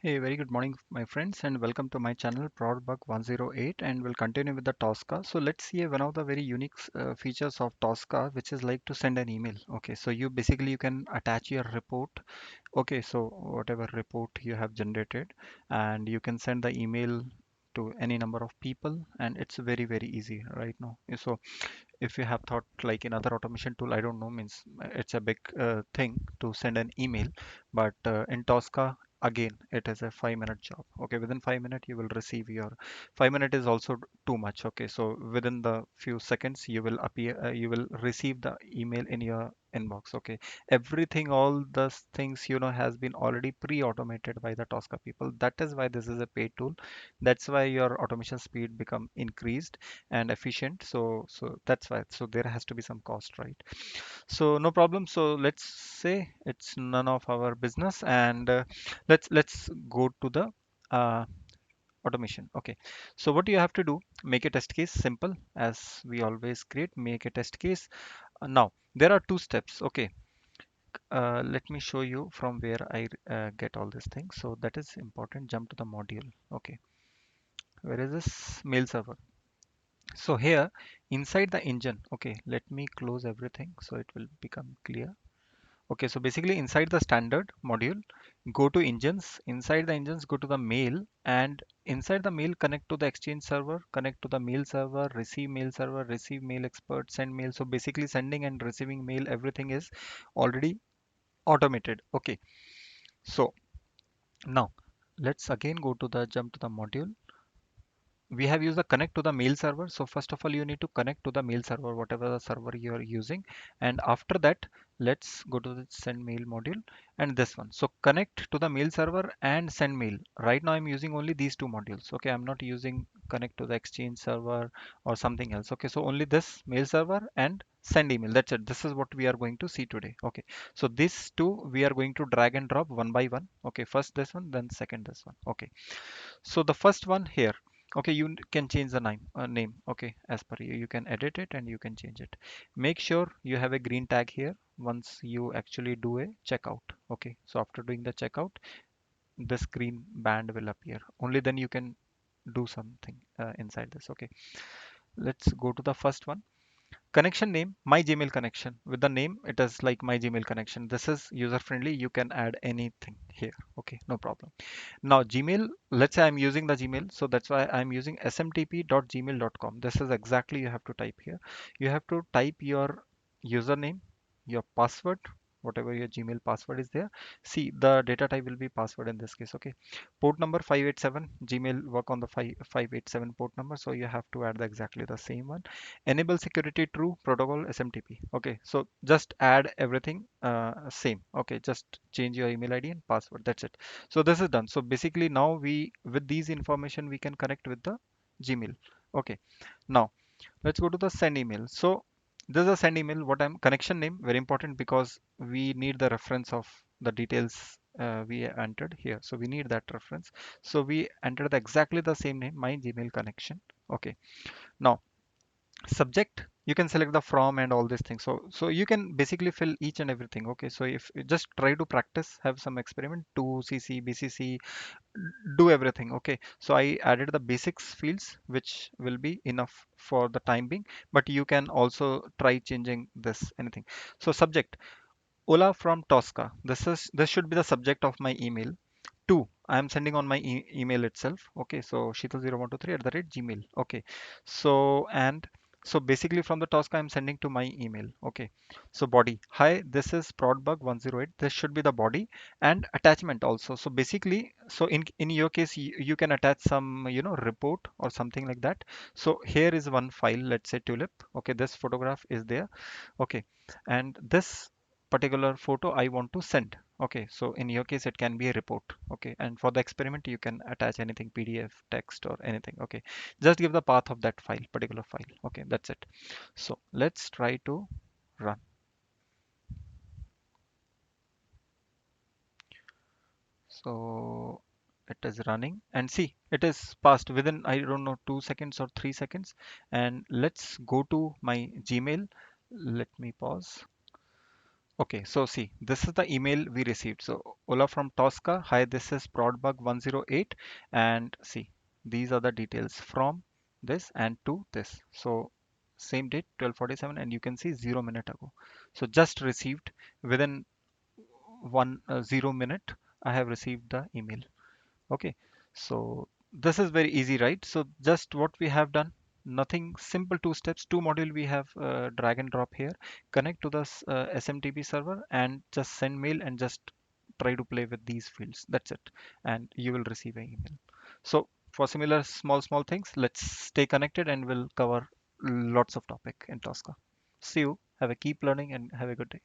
Hey, very good morning, my friends, and welcome to my channel ProdBug 108. And we'll continue with the Tosca. So let's see one of the very unique features of Tosca, which is like to send an email. Okay, so you can attach your report. Okay, so whatever report you have generated, and you can send the email to any number of people, and it's very easy right now. So if you have thought like in other automation tool, I don't know, means it's a big thing to send an email, but in Tosca, again, it is a 5 minute job. Okay, within 5 minutes you will receive your 5 minutes is also too much. Okay, so within the few seconds you will receive the email in your inbox. Okay, everything, all the things has been already pre-automated by the Tosca people. That is why this is a paid tool. That's why your automation speed become increased and efficient. So that's why, so there has to be some cost, right? So no problem. So let's say it's none of our business, and let's go to the uh, automation. Okay, so what you have to do, make a test case. Simple, as we always create, make a test case. Now there are two steps. Okay, let me show you from where I get all these things. So that is important. Jump to the module. Okay, where is this mail server? So here inside the engine, okay, let me close everything so it will become clear. Okay, so basically inside the standard module, go to engines. Inside the engines, go to the mail, and inside the mail, connect to the exchange server, connect to the mail server, receive mail expert, send mail. So basically sending and receiving mail, everything is already automated. Okay, so now let's again go to the jump to the module. We have used the connect to the mail server. So first of all, you need to connect to the mail server, whatever the server you are using. And after that, let's go to the send mail module and this one. So connect to the mail server and send mail. Right now I'm using only these two modules. Okay, I'm not using connect to the exchange server or something else. Okay, so only this mail server and send email. That's it. This is what we are going to see today. Okay, so these two we are going to drag and drop one by one. Okay, first this one, then second this one. Okay, so the first one here, okay, you can change the name. Okay, as per you, you can edit it and you can change it. Make sure you have a green tag here once you actually do a checkout. Okay, so after doing the checkout, this green band will appear. Only then you can do something inside this. Okay, let's go to the first one. Connection name, my Gmail connection. With the name, it is like my Gmail connection. This is user friendly. You can add anything here. Okay, no problem. Now Gmail, let's say I'm using the Gmail, so that's why I'm using smtp.gmail.com. This is exactly you have to type here. You have to type your username, your password, whatever your Gmail password is there. See, the data type will be password in this case. Okay, port number 587. Gmail work on the 587 port number, so you have to add exactly the same one. Enable security true, protocol SMTP. Okay, so just add everything same. Okay, just change your email ID and password. That's it. So this is done. So basically now we, with these information, we can connect with the Gmail. Okay, now let's go to the send email. So this is a send email. What I'm connection name, very important, because we need the reference of the details we entered here. So we need that reference. So we entered exactly the same name, my Gmail connection. Okay, now subject, you can select the from and all these things. So you can basically fill each and everything. Okay, so if you just try to practice, have some experiment, to cc bcc, do everything. Okay, so I added the basics fields, which will be enough for the time being, but you can also try changing this anything. So subject, Ola from Tosca. This should be the subject of my email. Two, I am sending on my email itself. Okay, so sheetal0123 @gmail. Okay, so and so basically from the task I'm sending to my email. Okay, so body, hi, this is prodbug 108. This should be the body, and attachment also. So basically, so in your case, you can attach some report or something like that. So here is one file, let's say tulip. Okay, this photograph is there. Okay, and this particular photo I want to send. Okay, so in your case it can be a report. Okay, and for the experiment you can attach anything, PDF, text, or anything. Okay, just give the path of that file, particular file. Okay, that's it. So let's try to run. So it is running, and see, it is passed within, I don't know, 2 seconds or 3 seconds. And let's go to my Gmail. Let me pause. Okay, so see, this is the email we received. So Ola from Tosca, hi, this is Prodbug 108, and see, these are the details from this and to this. So same date, 12:47, and you can see 0 minute ago. So just received within 0 minute, I have received the email. Okay, so this is very easy, right? So just what we have done, nothing, simple two steps, two module we have drag and drop here, connect to the SMTP server and just send mail and just try to play with these fields. That's it. And you will receive an email. So for similar small things, let's stay connected and we'll cover lots of topic in Tosca. See you. Have a keep learning and have a good day.